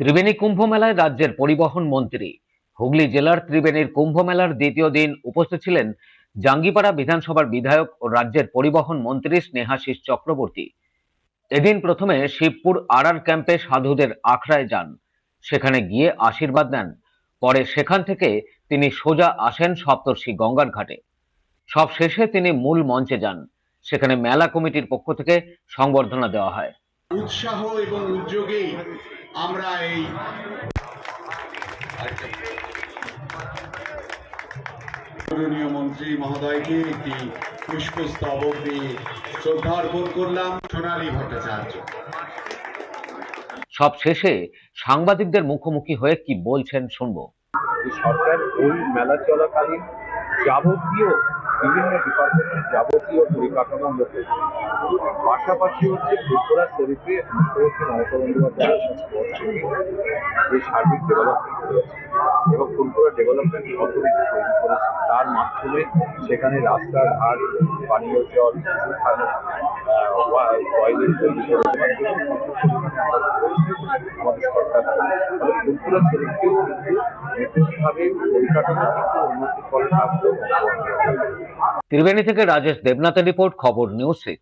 ত্রিবেণী কুম্ভ মেলায় রাজ্যের পরিবহন মন্ত্রী। হুগলি জেলার ত্রিবেণীর কুম্ভ মেলার দ্বিতীয় দিন উপস্থিত ছিলেন জাঙ্গিপাড়া বিধানসভার বিধায়ক ও রাজ্যের পরিবহন মন্ত্রী স্নেহাশিস চক্রবর্তী। এদিন প্রথমে শিবপুর আরআর ক্যাম্পে সাধুদের আখড়ায় যান, সেখানে গিয়ে আশীর্বাদ নেন। পরে সেখান থেকে তিনি সোজা আসেন সপ্তর্ষি গঙ্গার ঘাটে। সব শেষে তিনি মূল মঞ্চে যান, সেখানে মেলা কমিটির পক্ষ থেকে সংবর্ধনা দেওয়া হয়। উৎসাহ এবং উদ্যোগে আমরা এই মাননীয় মন্ত্রী মহোদয়কে একটি পুষ্পস্তবক দিয়ে শ্রদ্ধা অর্পণ করলাম। সোনালী ভট্টাচার্য সব শেষে সাংবাদিকদের মুখোমুখি হয়ে কি বলছেন শুনবো। সরকার ওই মেলা চলাকালীন যাবতীয় বিভিন্ন ডিপার্টমেন্টের যাবতীয় পরিকাঠামো আমরা করছি। পাশাপাশি হচ্ছে ফুলপুরা শরীফে মুখ্যমন্ত্রী মমতা বন্দ্যোপাধ্যায় যে সার্বিক ডেভেলপমেন্ট করেছে এবং ফুলপুরা ডেভেলপমেন্ট অথরিটি তৈরি করেছে, তার মাধ্যমে সেখানে রাস্তাঘাট, পানীয় জল, টয়লেট তৈরি করেছে আমাদের সরকার। ফলে ফুলপুরা শরীফকেও কিন্তু নতুনভাবে পরিকাঠামো কিন্তু উন্নতি করার কাজ। ত্রিবেণী থেকে রাজেশ দেবনাথের রিপোর্ট, খবর নিউজ 6।